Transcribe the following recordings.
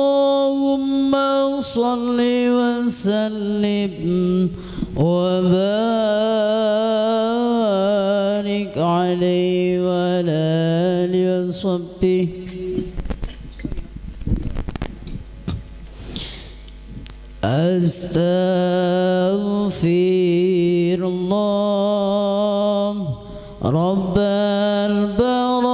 Allahumma salli wa sallim wa barik alaihi wa ala alihi wa sahbihi. Astaghfirullah Rabbal baraya.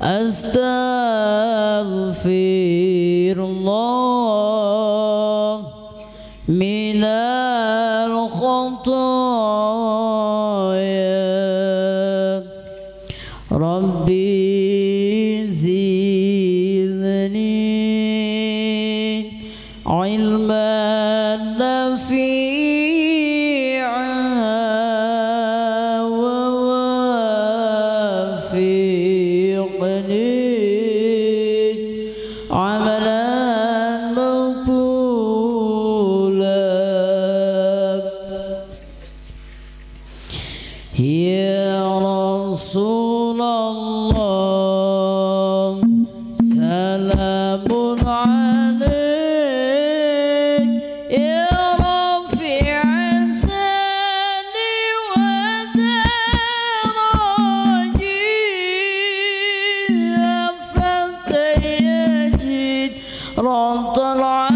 Astaghfirullah minal khataya. Rabbi علما نفيعا ووافقني عملا مقبولا يا رسول الله سلام عليك رب العالمين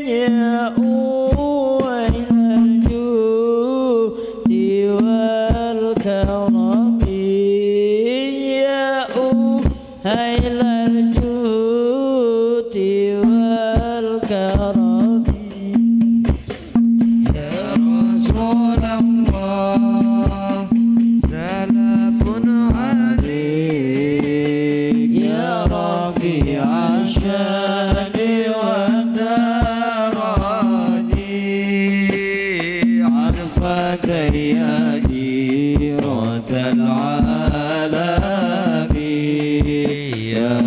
يا أول الجود والكرم يا أول الجود والكرم يا رسول الله سلام عليك رفيع الشان ودراني عرفك يا جيرة العالم يا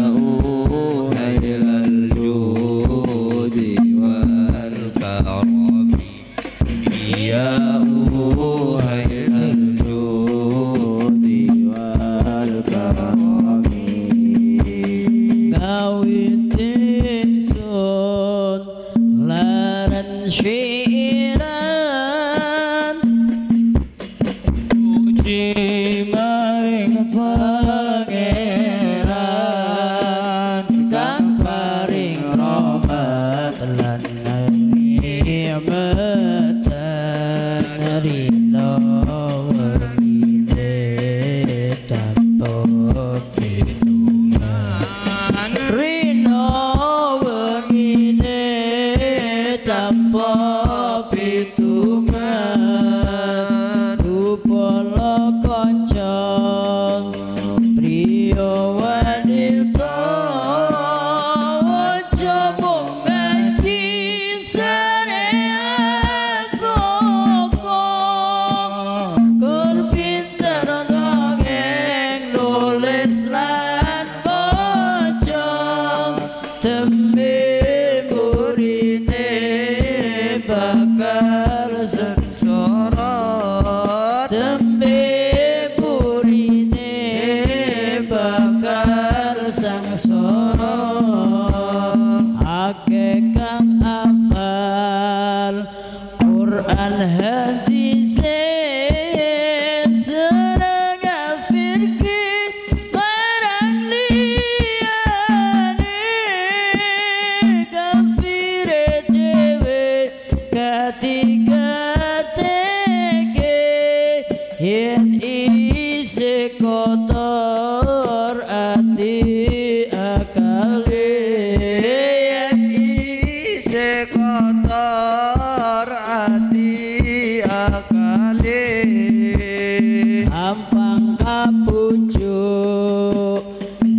أهل الجود والكرم يا أهل الجود والكرم Kawitin sun laran syiran puji maring pangeran kang paring rahmat lan nikmatan rina wengine tanpa pitungan upala kancang priya wanita coba ngaji sarean kokong kur pinter dongeng nulis lan maca tembe murine bakal sengsara tembe purine bakal sengsara akeh kang hafal Quran hadis seneng ngafirke barang liyane kafire dewe katiga tege yen isi kotor ati akale yen isi kotor ati akale ampang kapucuk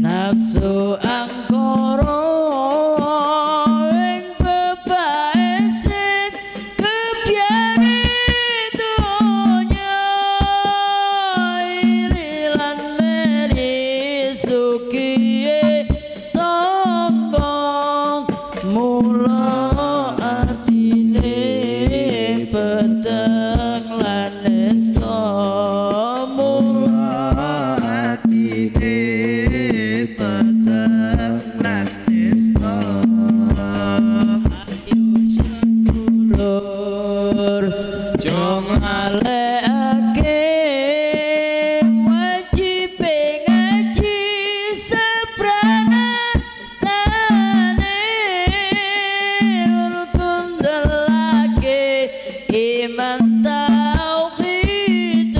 nafsu angkara peteng lan ngalekake wajib ngaji sepranan tane rukun delake iman tauhid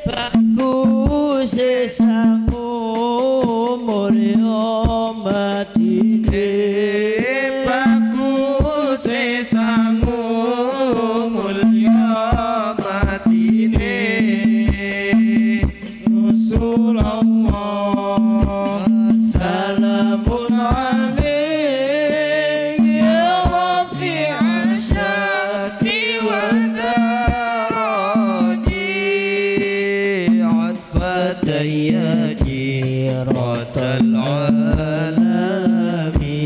bagus sangu mulya matine bagus sangu mulya matine Rasulullah salamun alaik ya rafi'a syaki wa daraji atfataya jiratal alami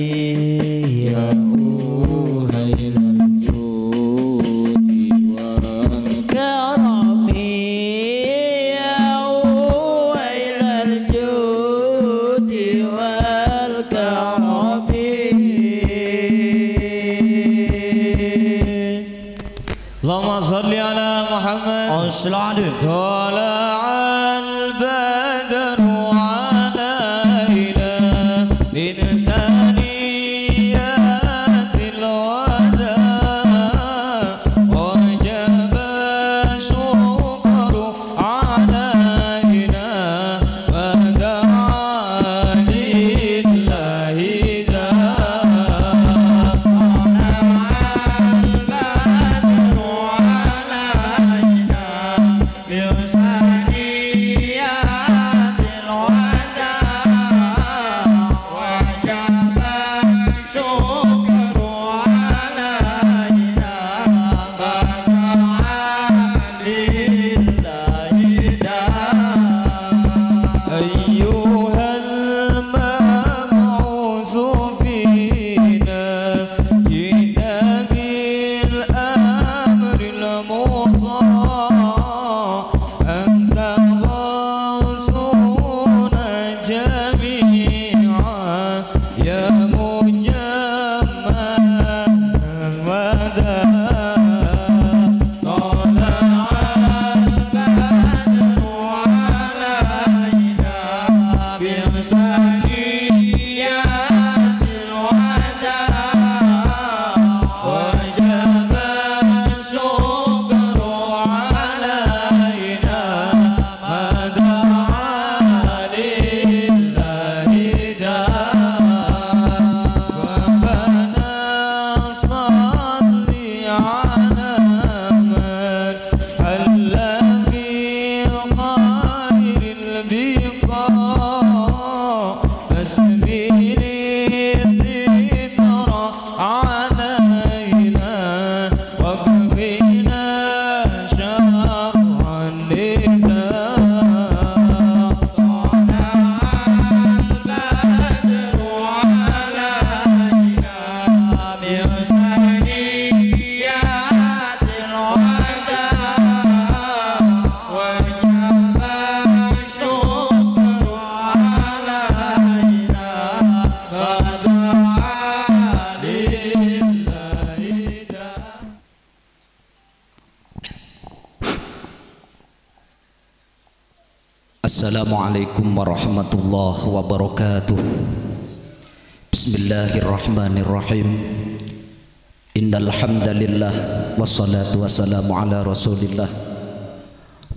ya uhailal judi wal karami ya wailal judi wal karami Allahumma salli ala Muhammad طلع البدر علينا من ثنيات الوداع وجب الشكر علينا ودعا لله داع أيها المبعوث فينا جئت بالأمر المطاع أنت غوثنا جميعا يا مجملا وداع طلع البدر علينا بصنيات الوداع وجب الشكر علينا ما دعا لله داع ربنا صل على من حل في خير البقاع فاسبل الستر علينا واكفنا شر النزاع طلع البدر علينا بصنيات الوداع وجب الشكر علينا فدعا لله داع Assalamualaikum warahmatullahi wabarakatuh. Bismillahirrahmanirrahim. Innal hamdalillah wassalatu wassalamu ala Rasulillah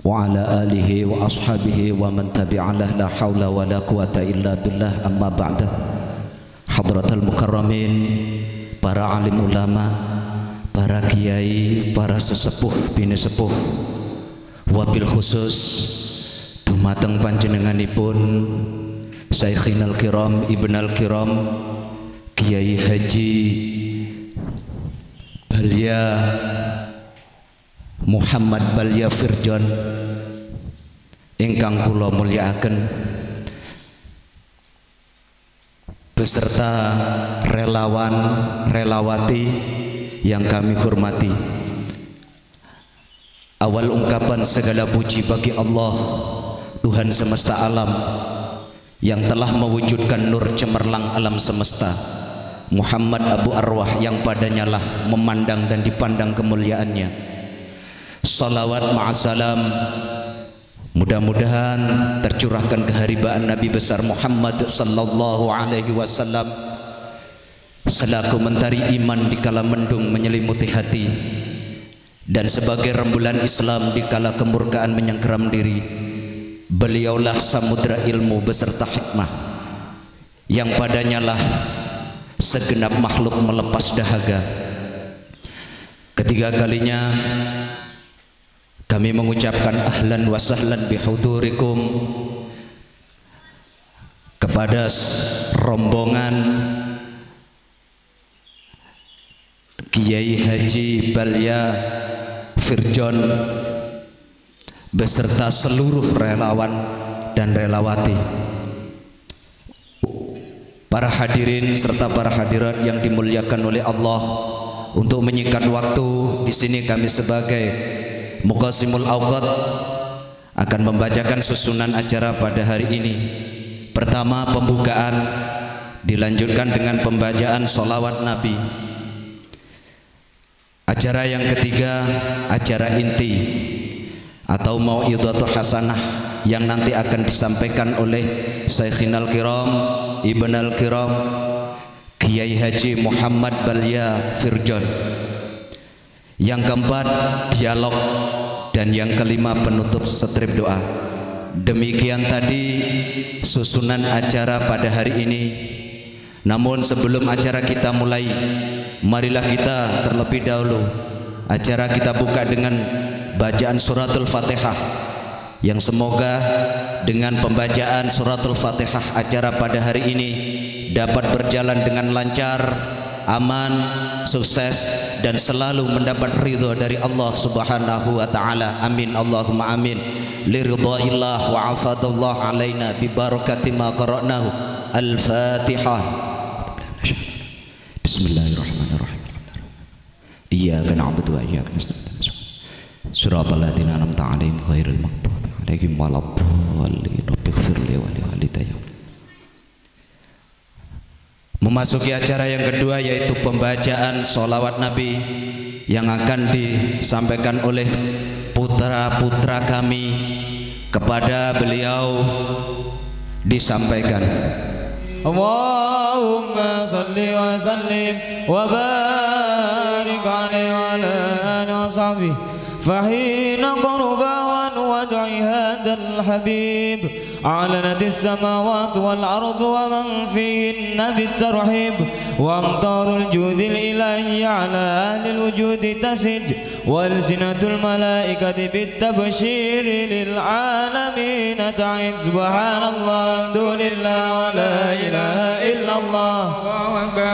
wa ala alihi wa ashabihi wa man tabi'alah la haula wa la quwata illa billah amma ba'da. Hadratal mukarramin, para alim ulama, para kiai, para sesepuh bini sepuh, wabil khusus dumateng panjenenganipun Syaikhinal Kiram Ibnal Kiram Kiai Haji Balya Muhammad Balya Firjon ingkang kula mulyakaken beserta relawan relawati yang kami hormati. Awal ungkapan segala puji bagi Allah Tuhan semesta alam yang telah mewujudkan nur cemerlang alam semesta, Muhammad Abu Arwah yang padanya lah memandang dan dipandang kemuliaannya. salawat ma'asalam mudah-mudahan tercurahkan keharibaan Nabi besar Muhammad sallallahu alaihi wasallam selaku mentari iman dikala mendung menyelimuti hati, dan sebagai rembulan Islam dikala kemurkaan menyengkeram diri. Beliaulah samudra ilmu beserta hikmah yang padanya lah segenap makhluk melepas dahaga. Ketiga kalinya kami mengucapkan ahlan wa sahlan bihudurikum kepada rombongan Kiai Haji Balya Firjon beserta seluruh relawan dan relawati, para hadirin serta para hadirat yang dimuliakan oleh Allah. Untuk menyingkat waktu, di sini kami sebagai Muqasimul Awqat akan membacakan susunan acara pada hari ini. Pertama, pembukaan, dilanjutkan dengan pembacaan sholawat Nabi. Acara yang ketiga, acara inti atau mau'idhatul hasanah yang nanti akan disampaikan oleh Syekhinal Kiram Ibnal Kiram Kiai Haji Muhammad Balya Firjon. Yang keempat, dialog, dan yang kelima, penutup setrip doa. Demikian tadi susunan acara pada hari ini. Namun sebelum acara kita mulai, marilah kita terlebih dahulu acara kita buka dengan bacaan suratul Fatihah, yang semoga dengan pembacaan suratul Fatihah acara pada hari ini dapat berjalan dengan lancar, aman, sukses, dan selalu mendapat ridha dari Allah Subhanahu wa taala. Amin Allahumma amin. Liridhaillah wa afadallah alaina bi barakati ma qara'nahu. Al-Fatihah. Bismillahirrahmanirrahim. Iyyaka na'budu wa iyyaka nasta'in. Shiratal ladzina an'amta 'alaihim ghairil maghdubi 'alaihim waladdallin. Rabbighfir li wa li walidayya. Memasuki acara yang kedua, yaitu pembacaan sholawat Nabi yang akan disampaikan oleh putra-putra kami kepada beliau. Disampaikan. Allahumma salli wa sallim wa barik alaihi wa ala alihi wa sahbihi fahina qurban wa du'i hadal habib أعلنت السماوات والأرض ومن فيهن بالترحيب وأمطار الجود الإلهي على أهل الوجود تسج وألسنة الملائكة بالتبشير للعالمين تعد سبحان الله الحمد لله ولا إله إلا الله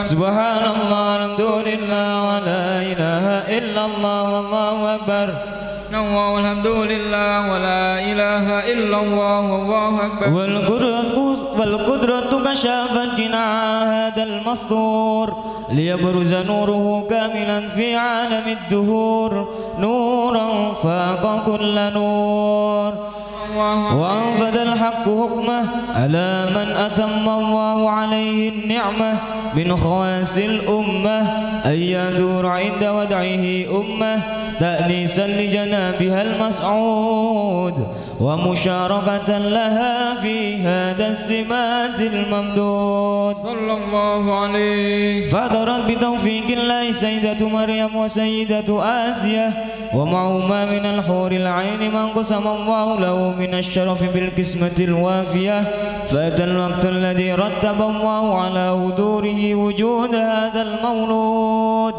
سبحان الله الحمد لله ولا إله إلا الله والله أكبر والحمد لله ولا إله إلا الله والله أكبر والقدرة كشافت جناح هذا المسطور ليبرز نوره كاملا في عالم الدهور نورا فاق كل نور وأنفذ الحق حكمه على من أتم الله عليه النعمة من خواص الأمة أن يدور عند ودعه أمة تأنيسا لجنابها المسعود ومشاركة لها في هذا السمات الممدود صلى الله عليه. فأدرت بتوفيق الله سيدة مريم وسيدة آسية ومعهما من الحور العين من قسم الله له من الشرف بالقسمة الوافية. فأتى الوقت الذي رتب الله على حضوره وجود هذا المولود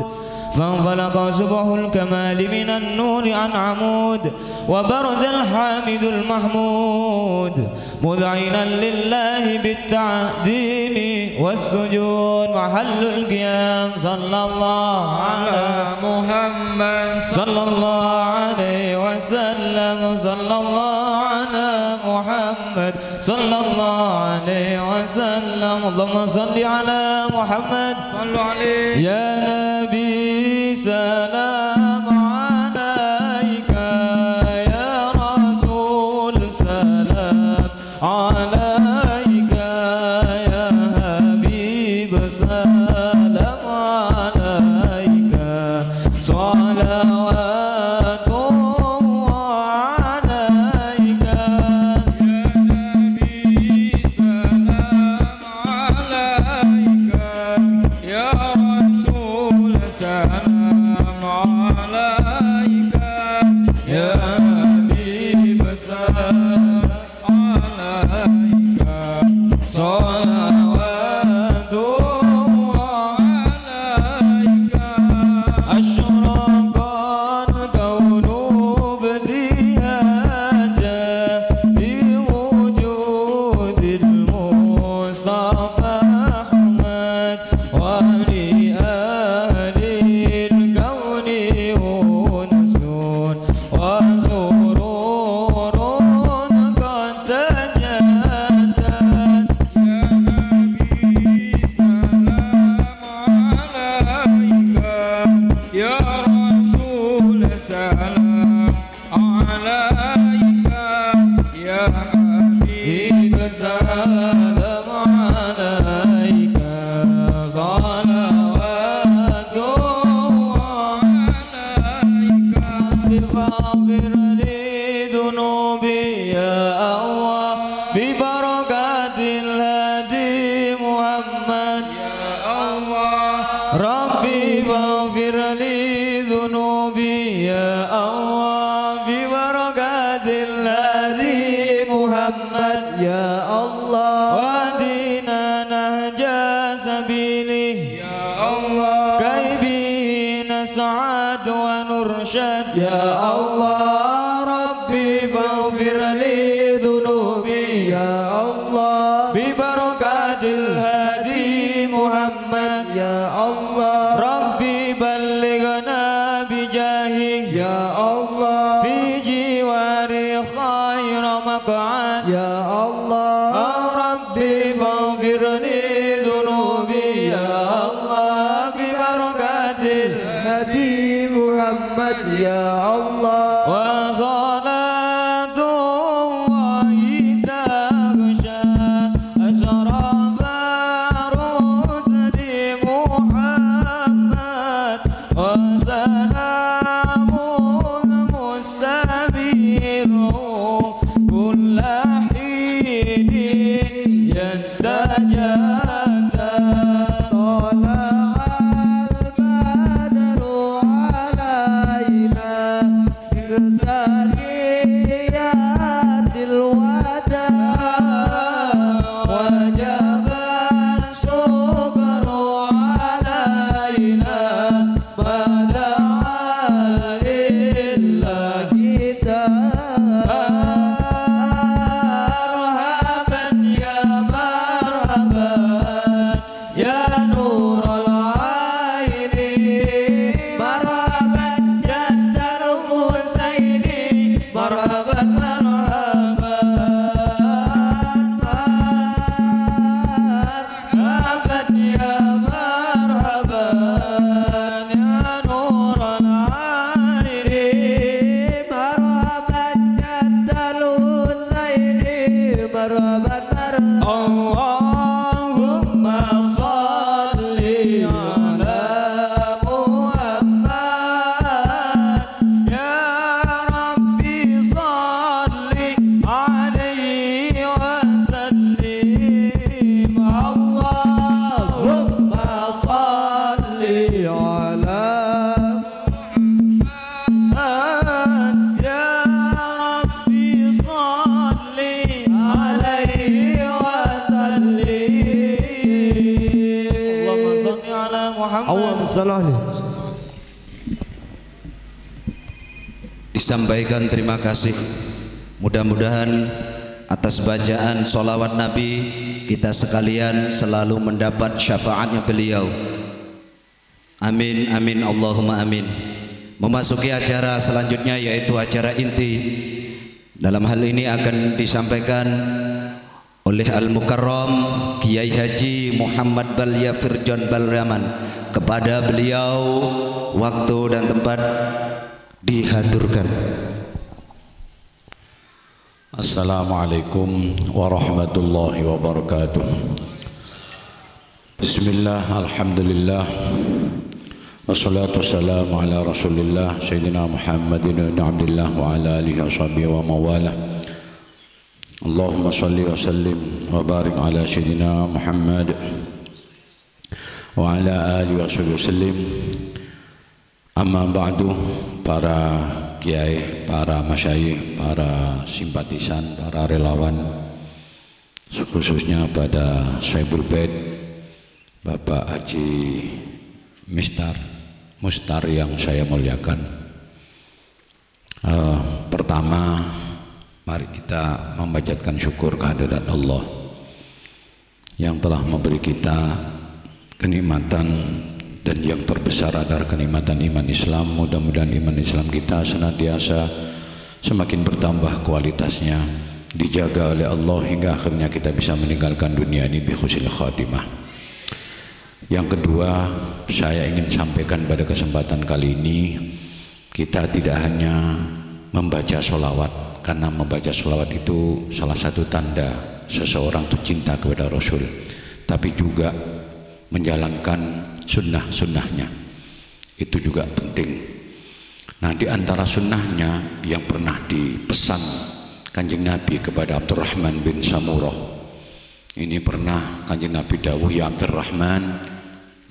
فانفلق صبح الكمال من النور عن عمود وبرز الحامد المحمود مذعنا لله بالتعظيم والسجود وحل القيام صلى الله على محمد صلى الله عليه وسلم صلى الله على محمد صلى الله عليه وسلم. اللهم صل على محمد صلوا عليه. يا نبي سلام عليك يا رسول سلام عليك يا حبيب سلام عليك صلوات الله Ya Habib salam alaika salawatullah alaika asyraqal kaunu bdihaja bi wujudil Mustafa Ahmad wa li ahlil kauni unsun wa sururun qad tajadat ya Nabi salam alaika ya Rasul salam alaika ya Habib salam alaika salawatullah alaika faghfir li dhunubi ya Allah bi barakatil hadi Muhammad ya Allah Rabbi faghfir li dhunubi ya Allah bi barakatil hadi Muhammad ya Allah wadina nahja sabili ya Allah kaibi nas'ad wa nurshad ya Allah Rabbi faghfir li dhunubi ya Allah bi barakatil hadi Muhammad ya Allah Rabbi ballighna bi jahi ya Allah fi jiwari khair maq'ad ya Allah Rabbi faghfir li dhunubi ya Allah bi barakatil hadi Muhammad ya Allah wa salatullahi taghsha asrafa rusuli Muhammad wa salamun mustabiru kulla hinin yantajata Allahumma salli ala Muhammad ya Rabbi salli alaihi wa sallim Allahumma salli ala Muhammad ya Rabbi salli alaihi wa sallim Allahumma salli ala Muhammad Disampaikan terima kasih. Mudah-mudahan atas bacaan solawat Nabi kita sekalian selalu mendapat syafaatnya beliau. Amin amin Allahumma amin. Memasuki acara selanjutnya yaitu acara inti. Dalam hal ini akan disampaikan oleh Al-Mukarram Kiai Haji Muhammad Balya Firjon Balraman. Kepada beliau waktu dan tempat dihaturkan. Assalamualaikum warahmatullahi wabarakatuh. Bismillah, alhamdulillah, wassalatu wassalamu ala rasulillah Sayyidina Muhammadin ibn Abdillah wa ala alihi wa sahbihi wa mawalah. Allahumma salli wa sallim wa barik ala Sayyidina Muhammad wa ala alihi wa sahbihi wa sallim. Amma ba'du, para kiai, para masyayikh, para simpatisan, para relawan, khususnya pada Syaibul Bait Bapak Haji Mustar yang saya muliakan. Pertama, mari kita memanjatkan syukur kehadirat Allah yang telah memberi kita kenikmatan, dan yang terbesar adalah kenikmatan iman Islam. Mudah-mudahan iman Islam kita senantiasa semakin bertambah kualitasnya, dijaga oleh Allah hingga akhirnya kita bisa meninggalkan dunia ini bi husnil khatimah. Yang kedua, saya ingin sampaikan pada kesempatan kali ini, kita tidak hanya membaca sholawat, karena membaca sholawat itu salah satu tanda seseorang itu cinta kepada Rasul, tapi juga menjalankan sunnah-sunnahnya, itu juga penting. Nah, di antara sunnahnya yang pernah dipesan Kanjeng Nabi kepada Abdurrahman bin Samurah, ini pernah Kanjeng Nabi dawuh, ya Abdurrahman,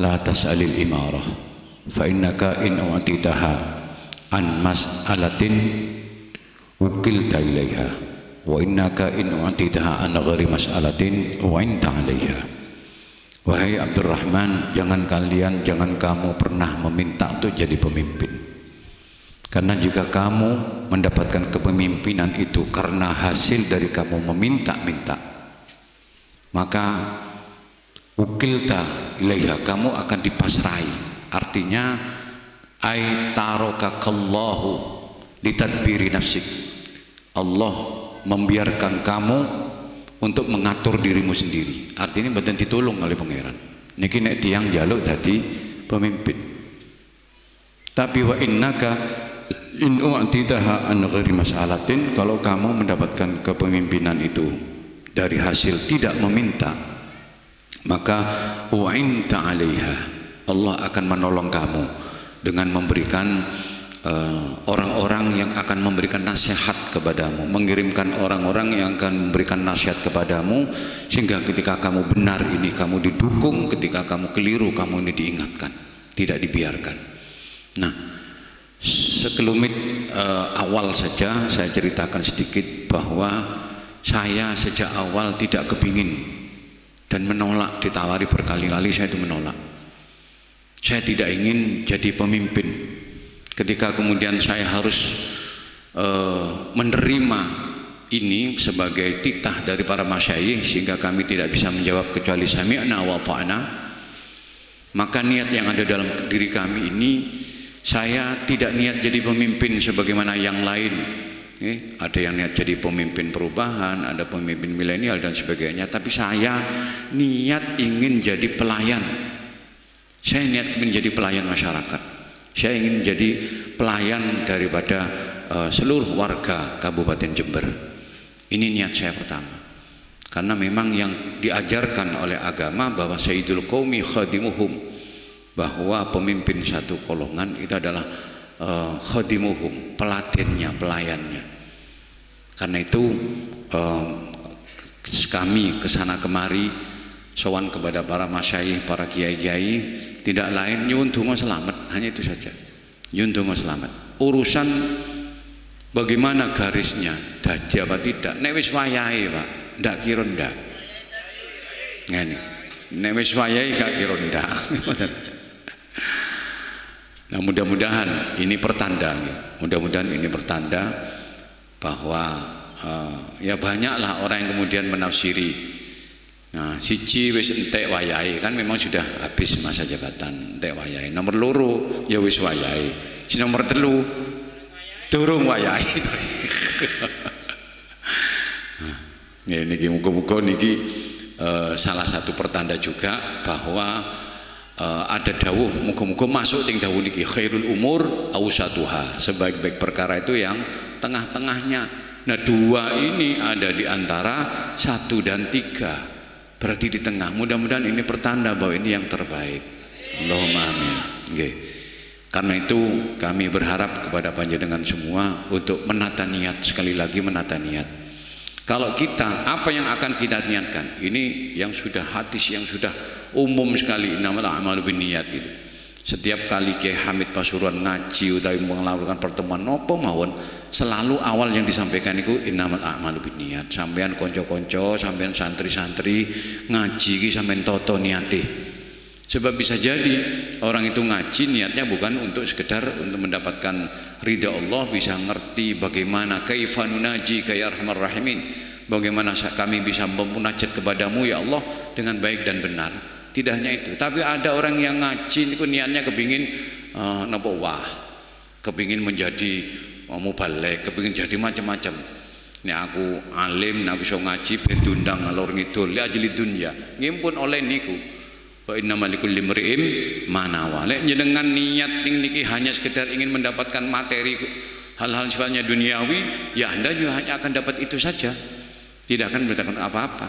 la tas'alil imarah, fa innaka in u'titaha an mas'alatin wukilta ilaiha, wa innaka in u'titaha an ghairi mas'alatin wa'inta alaiha. Wahai Abdurrahman, jangan kamu pernah meminta untuk jadi pemimpin, karena jika kamu mendapatkan kepemimpinan itu karena hasil dari kamu meminta-minta, maka ukilta ilaiha, kamu akan dipasrai. Artinya ai tarokakallahu litadbiri nafsik, Allah membiarkan kamu untuk mengatur dirimu sendiri. Artinya badan ditolong oleh pangeran. Niki nek tiang jaluk dadi pemimpin. Tapi wa innaka in u'titaha an ghairi mas'alatin, kalau kamu mendapatkan kepemimpinan itu dari hasil tidak meminta, maka wa'inta 'alaiha, Allah akan menolong kamu dengan memberikan orang-orang yang akan memberikan nasihat kepadamu, mengirimkan orang-orang yang akan memberikan nasihat kepadamu, sehingga ketika kamu benar ini kamu didukung, ketika kamu keliru kamu ini diingatkan, tidak dibiarkan. Nah, sekelumit awal saja saya ceritakan sedikit bahwa saya sejak awal tidak kepingin dan menolak, ditawari berkali-kali saya itu menolak. Saya tidak ingin jadi pemimpin. Ketika kemudian saya harus menerima ini sebagai titah dari para masyayikh, sehingga kami tidak bisa menjawab kecuali sami'na wa ta'na, maka niat yang ada dalam diri kami ini, saya tidak niat jadi pemimpin sebagaimana yang lain. Ada yang niat jadi pemimpin perubahan, ada pemimpin milenial dan sebagainya, tapi saya niat ingin jadi pelayan. Saya niat ingin jadi pelayan masyarakat. Saya ingin menjadi pelayan daripada seluruh warga Kabupaten Jember. Ini niat saya pertama. Karena memang yang diajarkan oleh agama bahwa Sayyidul Qaumi khadimuhum, bahwa pemimpin satu golongan itu adalah khadimuhum, pelatihnya, pelayannya. Karena itu kami kesana kemari sowan kepada para masyayikh, para kiai-kiai, tidak lain nyuwun donga selamat, hanya itu saja. Nyuwun donga selamat. Urusan bagaimana garisnya, dadi apa tidak, nek wis wayahe, Pak, ndak kira ndak. Ngene. Nek wis wayahe gak kira ndak. Nah, mudah-mudahan ini pertanda, mudah-mudahan ini pertanda bahwa ya banyaklah orang yang kemudian menafsiri. Nah, siji wis entek wayahe, kan memang sudah habis masa jabatan, entek wayahe. Nomor loro ya wis wayahe. Si nomor telu durung wayahe. Nah, niki muga-muga niki salah satu pertanda juga bahwa ada dawuh, muga-muga masuk ting dawuh niki, khairul umur awsatuha, sebaik-baik perkara itu yang tengah-tengahnya. Nah, dua ini ada di antara 1 dan 3. Berarti di tengah. Mudah-mudahan ini pertanda bahwa ini yang terbaik. Allahumma amin. Okay. Karena itu kami berharap kepada panjenengan semua untuk menata niat, sekali lagi menata niat. Kalau kita, apa yang akan kita niatkan? Ini yang sudah hadis, yang sudah umum sekali, innamal a'malu binniyat itu. Setiap kali Kiai Hamid Pasuruan ngaji utawi melakukan pertemuan nopo mawon, selalu awal yang disampaikan itu innamal a'malu binniyat. Sampean konco-konco, sampean santri-santri ngaji iki sampean toto niate. Sebab bisa jadi orang itu ngaji niatnya bukan untuk sekedar untuk mendapatkan ridha Allah, bisa ngerti bagaimana kaifa nunaji ya arhamar rahimin, bagaimana kami bisa memunajat kepadamu ya Allah dengan baik dan benar. Tidak hanya itu, tapi ada orang yang ngaji itu niatnya kepingin napa wah, kepingin menjadi mubalek, kepingin jadi macam-macam. Ini aku alim, aku iso ngaji ben diundang ngalor ngidul li ajli dunya. Ngimpun oleh niku. Wa innamal likulli imri'in ma nawa. Lek jenengan niat niki hanya sekedar ingin mendapatkan materi hal-hal sifatnya duniawi, ya Anda juga hanya akan dapat itu saja. Tidak akan mendapatkan apa-apa.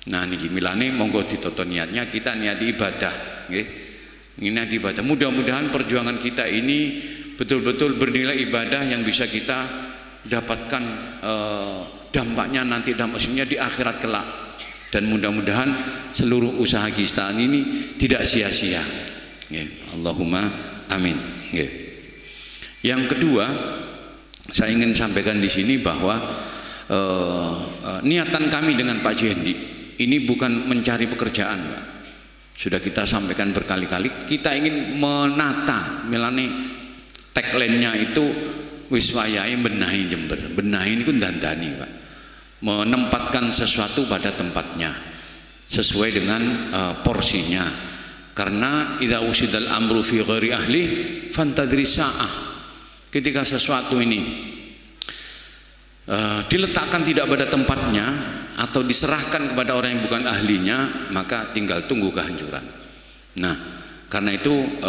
Nah niki milane monggo ditoto niatnya, kita niati ibadah, nggih. Niati ibadah. Mudah-mudahan perjuangan kita ini betul-betul bernilai ibadah yang bisa kita dapatkan dampaknya nanti dampaknya di akhirat kelak. Dan mudah-mudahan seluruh usaha kita ini tidak sia-sia. Allahumma amin. Yang kedua, saya ingin sampaikan di sini bahwa niatan kami dengan Pak Jendi ini bukan mencari pekerjaan, Pak. Sudah kita sampaikan berkali-kali, kita ingin menata, milane tagline-nya itu wis wayahe benahi Jember. Benahi niku dandani, Pak. Menempatkan sesuatu pada tempatnya sesuai dengan porsinya. Karena idza usidal amru fi ghairi ahli fantadri sa'ah. Ketika sesuatu ini diletakkan tidak pada tempatnya atau diserahkan kepada orang yang bukan ahlinya, maka tinggal tunggu kehancuran. Nah, karena itu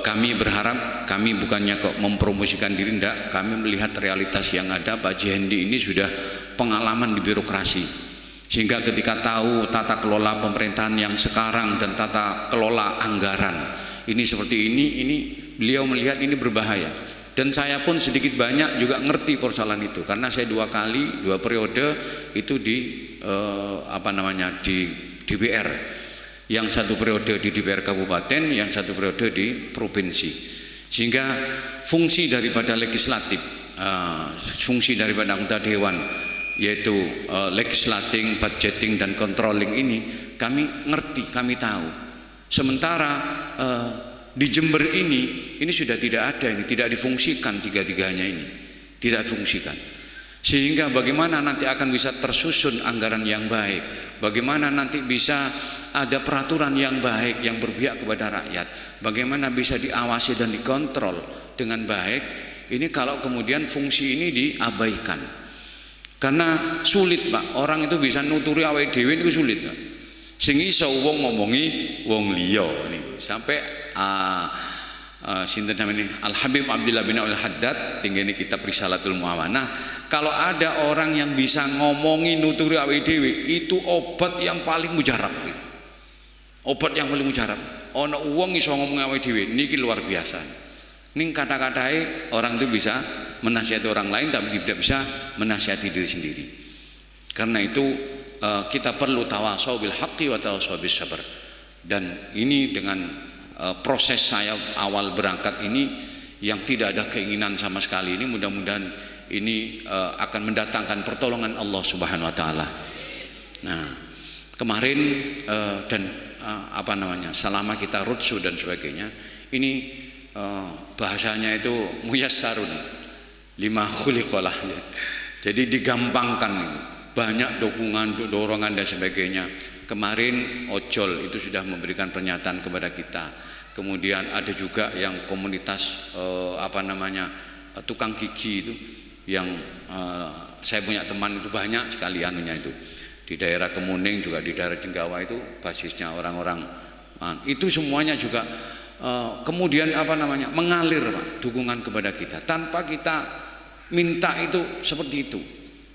kami berharap, kami bukannya kok mempromosikan diri, enggak, kami melihat realitas yang ada. Pak Jendi ini sudah pengalaman di birokrasi, sehingga ketika tahu tata kelola pemerintahan yang sekarang dan tata kelola anggaran ini seperti ini beliau melihat ini berbahaya. Dan saya pun sedikit banyak juga ngerti persoalan itu, karena saya dua periode itu di di DPR. Yang satu periode di DPR kabupaten, yang satu periode di provinsi. Sehingga fungsi daripada legislatif, fungsi daripada anggota dewan, yaitu legislating, budgeting dan controlling ini kami ngerti, kami tahu. Sementara di Jember ini sudah tidak ada, ini tidak difungsikan, tiga-tiganya ini tidak difungsikan. Sehingga bagaimana nanti akan bisa tersusun anggaran yang baik, bagaimana nanti bisa ada peraturan yang baik yang berpihak kepada rakyat, bagaimana bisa diawasi dan dikontrol dengan baik. Ini kalau kemudian fungsi ini diabaikan, karena sulit, Pak. Orang itu bisa nuturi awake dhewe itu sulit, Pak. Sing iso wong ngomongi wong liya niku. Sampai sinten namanya Al Habib Abdullah bin Al Haddad tinggene kitab Risalatul Muawanah, kalau ada orang yang bisa ngomongi nuturi awake dhewe, itu obat yang paling mujarab. Obat yang paling mujarab. Ana wong iso ngomong awake dhewe niki luar biasa. Ning kata-katae orang itu bisa menasihati orang lain tapi tidak bisa menasihati diri sendiri. Karena itu kita perlu tawasau bil haqqi wa tawasau bis sabr. Dan ini dengan proses saya awal berangkat ini yang tidak ada keinginan sama sekali ini, mudah-mudahan ini akan mendatangkan pertolongan Allah Subhanahu wa taala. Nah, kemarin selama kita rutsu dan sebagainya, ini bahasanya itu muyassarun lima khuliqalah, ya. Jadi digampangkan itu. Banyak dukungan, dorongan dan sebagainya. Kemarin Ojol itu sudah memberikan pernyataan kepada kita. Kemudian ada juga yang komunitas tukang gigi itu, yang saya punya teman itu banyak sekali anunya itu. Di daerah Kemuning juga, di daerah Jenggawa itu basisnya orang-orang itu semuanya juga kemudian mengalir, Pak, dukungan kepada kita tanpa kita minta itu seperti itu.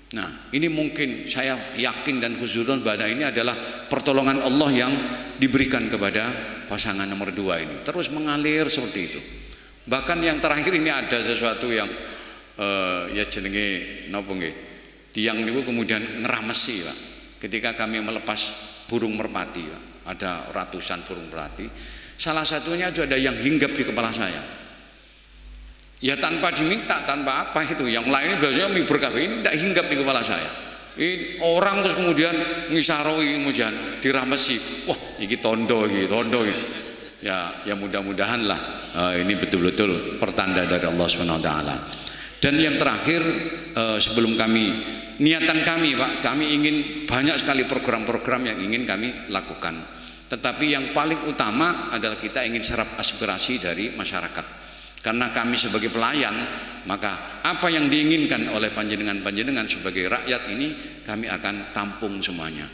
Nah, ini mungkin saya yakin dan huzurun bahwa ini adalah pertolongan Allah yang diberikan kepada pasangan nomor 2 ini, terus mengalir seperti itu. Bahkan yang terakhir ini ada sesuatu yang ya jenenge napa nggih, tiang niku kemudian ngeramesi, Pak, ketika kami melepas burung merpati, Pak. Ada ratusan burung merpati. Salah satunya itu ada yang hinggap di kepala saya. Ya tanpa diminta, tanpa apa itu. Yang lainnya biasanya mibur kabeh, ini tidak hinggap di kepala saya. Ini orang terus kemudian ngisaroi kemudian diramesi. Wah, ini tondo iki. Ya mudah-mudahan lah ini betul-betul pertanda dari Allah Subhanahu wa taala. Dan yang terakhir sebelum niatan kami Pak, kami ingin banyak sekali program-program yang ingin kami lakukan. Tetapi yang paling utama adalah kita ingin serap aspirasi dari masyarakat. Karena kami sebagai pelayan, maka apa yang diinginkan oleh panjenengan sebagai rakyat ini kami akan tampung semuanya.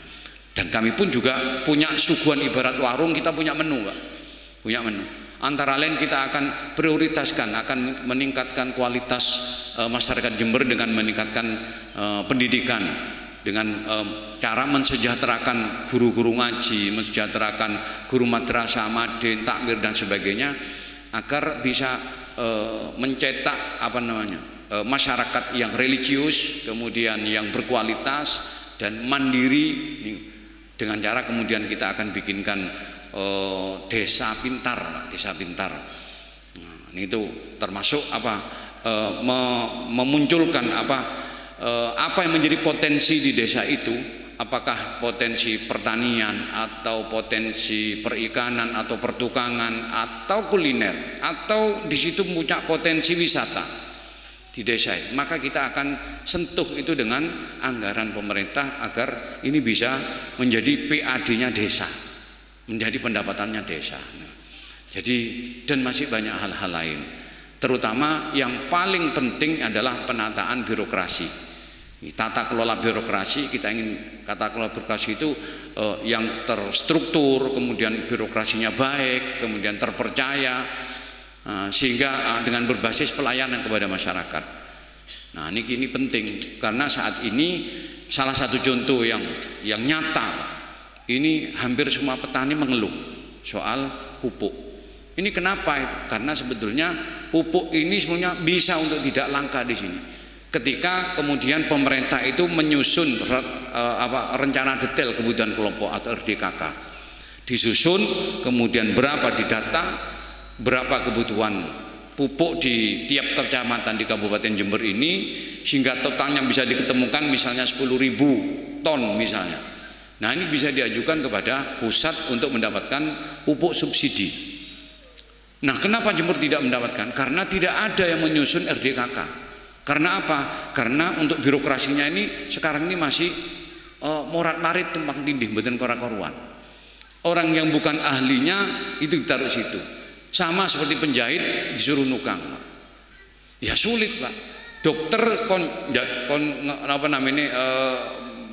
Dan kami pun juga punya suguhan ibarat warung, kita punya menu Pak. Punya menu. Antara lain kita akan prioritaskan, akan meningkatkan kualitas masyarakat Jember dengan meningkatkan pendidikan, dengan cara mensejahterakan guru-guru ngaji, mensejahterakan guru madrasah, madin, takmir dan sebagainya, agar bisa mencetak masyarakat yang religius, kemudian yang berkualitas dan mandiri, dengan cara kemudian kita akan bikinkan desa pintar. Nah, itu termasuk memunculkan apa yang menjadi potensi di desa itu, apakah potensi pertanian atau potensi perikanan atau pertukangan atau kuliner, atau di situ punya potensi wisata di desa itu. Maka kita akan sentuh itu dengan anggaran pemerintah agar ini bisa menjadi PAD-nya desa, menjadi pendapatannya desa. Nah, jadi dan masih banyak hal-hal lain. Terutama yang paling penting adalah penataan birokrasi. Tata kelola birokrasi, kita ingin tata kelola birokrasi itu yang terstruktur, kemudian birokrasinya baik, kemudian terpercaya, sehingga dengan berbasis pelayanan kepada masyarakat. Nah, ini penting karena saat ini salah satu contoh yang nyata. Ini hampir semua petani mengeluh soal pupuk. Ini kenapa? Karena sebetulnya pupuk ini sebenarnya bisa untuk tidak langka di sini. Ketika kemudian pemerintah itu menyusun rencana detail kebutuhan kelompok atau RDKK, disusun, kemudian berapa didata, berapa kebutuhan pupuk di tiap kecamatan di Kabupaten Jember ini, sehingga totalnya bisa diketemukan misalnya 10.000 ton misalnya. Nah, ini bisa diajukan kepada pusat untuk mendapatkan pupuk subsidi. Nah, kenapa Jember tidak mendapatkan? Karena tidak ada yang menyusun RDKK. Karena apa? Karena untuk birokrasinya ini sekarang ini masih morat-marit tumpang tindih, mboten kora-koruan. Orang yang bukan ahlinya itu ditaruh situ. Sama seperti penjahit disuruh nukang. Ya sulit Pak. Dokter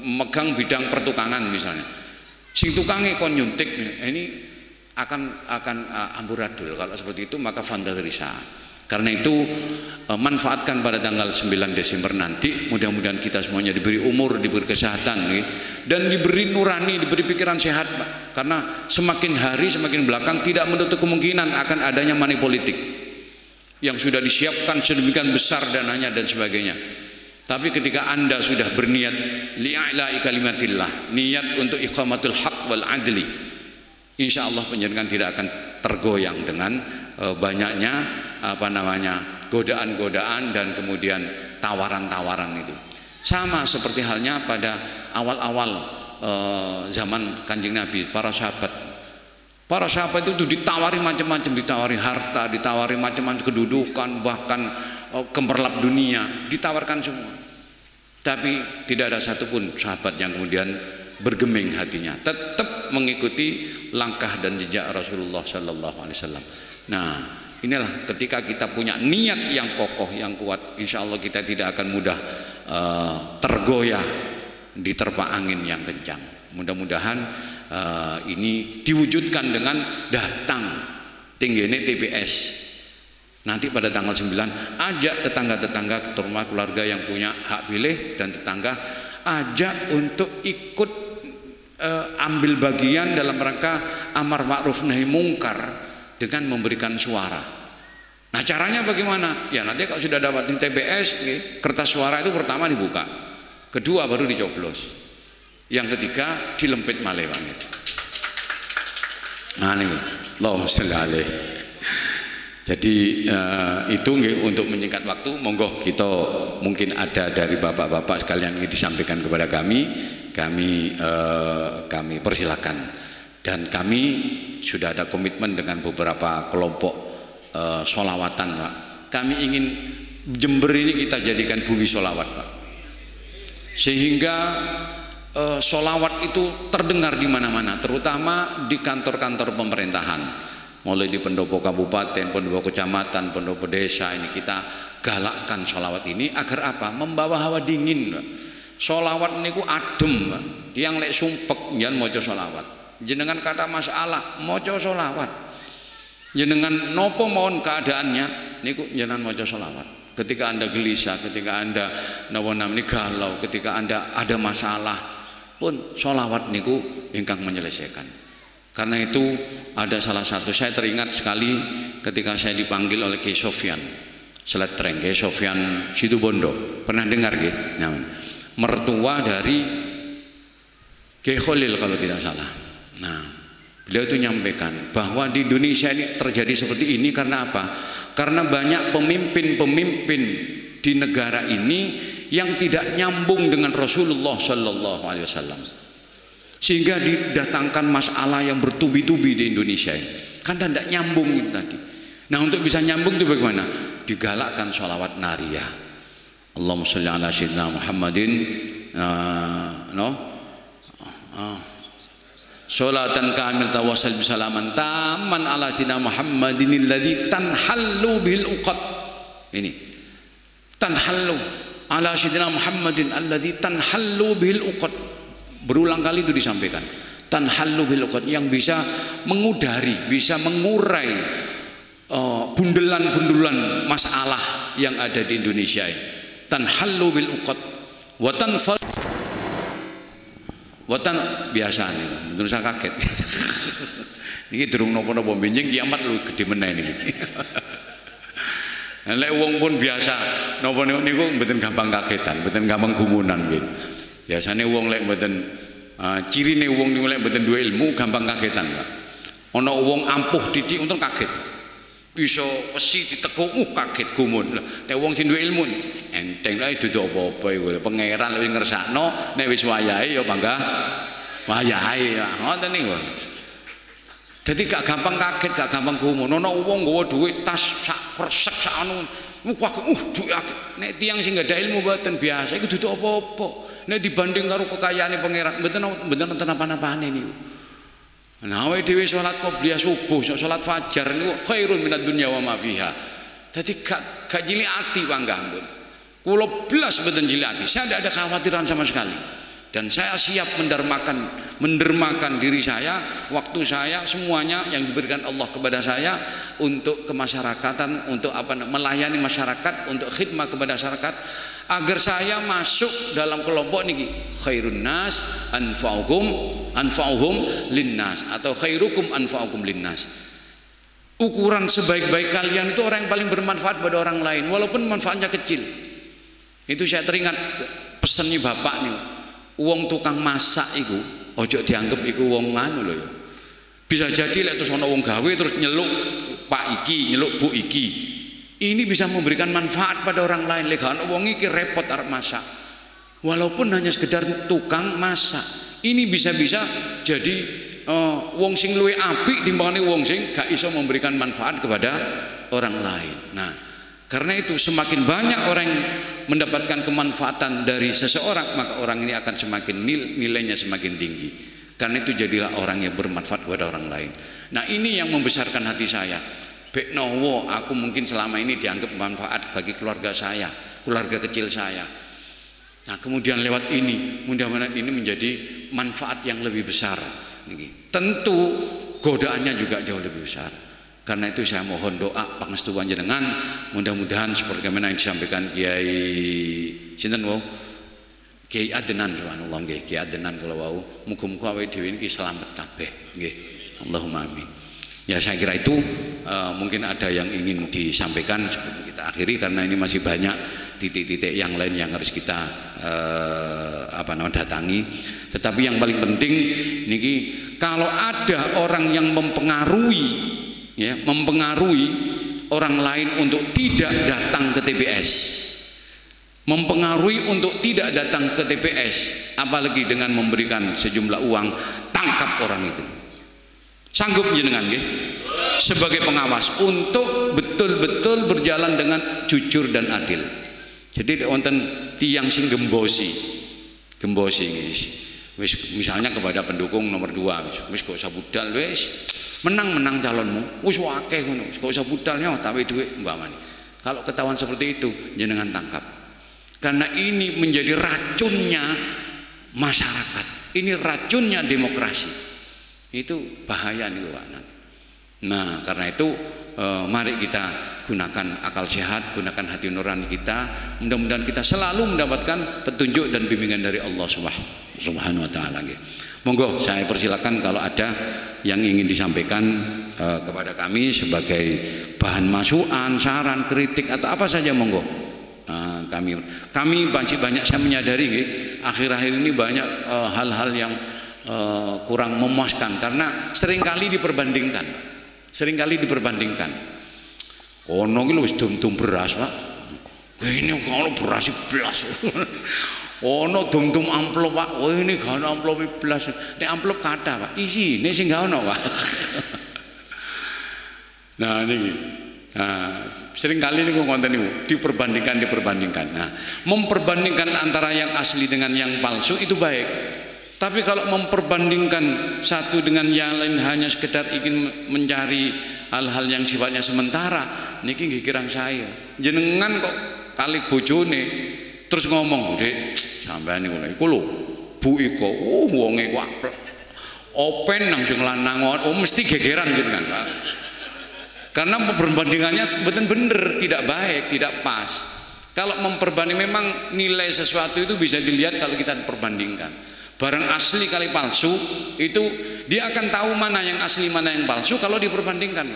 megang bidang pertukangan misalnya, sing tukange kon nyuntik, ini akan amburadul. Kalau seperti itu maka vandalisme. Karena itu manfaatkan pada tanggal 9 Desember nanti, mudah-mudahan kita semuanya diberi umur, diberi kesehatan, dan diberi nurani, diberi pikiran sehat Pak. Karena semakin hari semakin belakang tidak menutup kemungkinan akan adanya money politik yang sudah disiapkan sedemikian besar dananya dan sebagainya. Tapi ketika Anda sudah berniat li'a'la'i kalimatillah, niat untuk iqamatul haq wal adli, insya Allah penjenengan tidak akan tergoyang dengan banyaknya godaan-godaan dan kemudian tawaran-tawaran itu. Sama seperti halnya pada awal-awal zaman Kanjeng Nabi, para sahabat itu ditawari macam-macam, ditawari harta, ditawari macam-macam kedudukan, bahkan gemerlap dunia, ditawarkan semua. Tapi tidak ada satupun sahabat yang kemudian bergeming hatinya, tetap mengikuti langkah dan jejak Rasulullah Sallallahu Alaihi Wasallam. Nah, inilah ketika kita punya niat yang kokoh, yang kuat, insya Allah kita tidak akan mudah tergoyah diterpa angin yang kencang. Mudah-mudahan ini diwujudkan dengan datang tinggine TPS. Nanti pada tanggal 9 ajak tetangga-tetangga, terutama keluarga yang punya hak pilih dan tetangga, ajak untuk ikut ambil bagian dalam rangka amar ma'ruf nahi mungkar dengan memberikan suara. Nah, caranya bagaimana? Ya nanti kalau sudah dapat TPS, kertas suara itu pertama dibuka, kedua baru dicoblos, yang ketiga dilempit malih. Nah, ini Allahumma sholli alaihi. Jadi itu untuk menyingkat waktu, monggo kita mungkin ada dari bapak-bapak sekalian ingin disampaikan kepada kami persilakan. Dan kami sudah ada komitmen dengan beberapa kelompok sholawatan, Pak. Kami ingin Jember ini kita jadikan bumi sholawat, Pak. Sehingga sholawat itu terdengar di mana-mana, terutama di kantor-kantor pemerintahan. Mulai di pendopo kabupaten, pendopo kecamatan, pendopo desa, ini kita galakkan sholawat ini agar apa? Membawa hawa dingin, Pak. Sholawat ini ku adem, Pak. Yang lek sumpek jangan moco sholawat. Jenengan kata masalah moco sholawat. Jenengan nopo mohon keadaannya niku jenengan moco sholawat. Ketika Anda gelisah, ketika Anda galau, ketika Anda ada masalah pun sholawat niku ingkang menyelesaikan. Karena itu ada salah satu, saya teringat sekali ketika saya dipanggil oleh Kiai Sofyan Seletreng, Kiai Sofyan Situbondo, pernah dengar Kiai? Mertua dari Kiai Khalil kalau tidak salah. Nah, beliau itu nyampaikan bahwa di Indonesia ini terjadi seperti ini karena apa? Karena banyak pemimpin-pemimpin di negara ini yang tidak nyambung dengan Rasulullah Sallallahu Alaihi Wasallam, sehingga didatangkan masalah yang bertubi-tubi di Indonesia ini. Kan tidak nyambung itu tadi. Nah, untuk bisa nyambung itu bagaimana? Digalakkan sholawat nariyah. Allahumma sholli ala sayyidina Muhammadin sholatan kamil tawassal bisalaman taman ala sayyidina Muhammadin alladzi tanhallu bihil uqad. Ini tanhallu ala sayyidina Muhammadin alladzi tanhallu bihil uqad. Berulang kali itu disampaikan. Tanhallu bil uqad, yang bisa mengudari, bisa mengurai bundelan-bundelan masalah yang ada di Indonesia ini. Tanhallu bil uqad watan biasa nih, menurut saya kaget. Ini durung nopo-nopo benjing kiamat lu gede meneh niki. Lek wong pun biasa nopo niku mboten gampang kagetan, mboten gampang gumunan gitu. Biasanya wong lek mboten cirine wong niku lek mboten duwe ilmu gampang kagetan, Pak. Ana wong ampuh titik untung kaget. Bisa wesi ditekuk kaget gumun. Nek wong sing duwe ilmu enteng lha dudu apa-apa iku. Pangeran lek ngersakno nek wis wayahe ya panggah wayahe. Ngoten niku. Dadi gak gampang kaget, gak gampang gumun. Ana wong nggawa dhuwit tas sak persek sak anu dhuwit akeh. Nek tiyang sing gak ada ilmu mboten biasa iku dudu apa-apa. Nek dibanding karo kekayaane pangeran mboten wonten apa-apane niku. Nah, awake dhewe salat qobliyah subuh, salat fajar niku khairun minad dunya wa ma fiha. Dadi gak cilik ati panggah pun. Kula blas mboten cilik ati. Saya tidak ada kekhawatiran sama sekali. Dan saya siap mendermakan diri saya, waktu saya, semuanya yang diberikan Allah kepada saya untuk kemasyarakatan, untuk melayani masyarakat, untuk khidmah kepada masyarakat, agar saya masuk dalam kelompok niki khairun nas anfa'uhum linnas atau khairukum anfa'ukum linnas. Ukuran sebaik-baik kalian itu orang yang paling bermanfaat pada orang lain, walaupun manfaatnya kecil. Itu saya teringat pesannya bapak nih. Wong tukang masak iku ojo dianggap iku wong nganu lho ya. Bisa jadi lek terus ana wong gawe terus nyeluk Pak iki, nyeluk Bu iki. Ini bisa memberikan manfaat pada orang lain. Lek ana wong iki repot arep masak. Walaupun hanya sekedar tukang masak. Ini bisa-bisa jadi wong sing luwih apik timbangane wong sing gak iso memberikan manfaat kepada orang lain. Nah, karena itu semakin banyak orang yang mendapatkan kemanfaatan dari seseorang, maka orang ini akan semakin nilainya semakin tinggi. Karena itu jadilah orang yang bermanfaat kepada orang lain. Nah, ini yang membesarkan hati saya. Beknowo, aku mungkin selama ini dianggap manfaat bagi keluarga saya, keluarga kecil saya. Nah, kemudian lewat ini, mudah-mudahan ini menjadi manfaat yang lebih besar. Tentu godaannya juga jauh lebih besar. Karena itu saya mohon doa pangestu panjenengan, mudah-mudahan seperti yang disampaikan Kiai sinten wau Kiai Adnan subhanallah nggih, Kiai Adnan kula wau, muga-muga awake dhewe iki selamat kabeh nggih. Allahumma amin. Ya, saya kira itu mungkin ada yang ingin disampaikan sebelum kita akhiri, karena ini masih banyak titik-titik yang lain yang harus kita datangi. Tetapi yang paling penting niki kalau ada orang yang mempengaruhi orang lain untuk tidak datang ke TPS, mempengaruhi untuk tidak datang ke TPS, apalagi dengan memberikan sejumlah uang, tangkap orang itu. Sanggup jenengan nggih sebagai pengawas untuk betul-betul berjalan dengan jujur dan adil. Jadi wonten tiyang sing gembosi guys. Wis misalnya kepada pendukung nomor 2 wis gak usah budal wis menang calonmu wis akeh ngono gak usah budalnya tapi duit umpamane. Kalau ketahuan seperti itu jenengan tangkap, karena ini menjadi racunnya masyarakat, ini racunnya demokrasi, itu bahaya nih Pak. Nah karena itu mari kita gunakan akal sehat, gunakan hati nurani kita, mudah-mudahan kita selalu mendapatkan petunjuk dan bimbingan dari Allah Subhanahu wa taala. Monggo saya persilakan kalau ada yang ingin disampaikan kepada kami sebagai bahan masukan, saran, kritik atau apa saja, monggo. Kami banyak saya menyadari akhir-akhir ini banyak hal-hal yang kurang memuaskan karena seringkali diperbandingkan. Kono iki lho wis dum-dum beras, Pak. Ini kalau beras belas. Ono dum-dum amplop, Pak. Wah ini gak ono amplop belas. Nek amplop kata, Pak. Isi, nek sing gak ono, Pak. Nah niki. Nah, seringkali niku konten niku diperbandingkan. Nah, memperbandingkan antara yang asli dengan yang palsu itu baik. Tapi kalau memperbandingkan satu dengan yang lain hanya sekedar ingin mencari hal-hal yang sifatnya sementara, niki nggih kirang saya. Jenengan kok kali bojone terus ngomong, "Dek, sampean niku lho, Bu iko, wonge ku aplek. Open nang sing lanang, mesti gegeran jenengan, Pak." Karena perbandingannya bener-bener tidak baik, tidak pas. Kalau memperbanding memang nilai sesuatu itu bisa dilihat kalau kita perbandingkan. Barang asli kali palsu itu dia akan tahu mana yang asli mana yang palsu kalau diperbandingkan.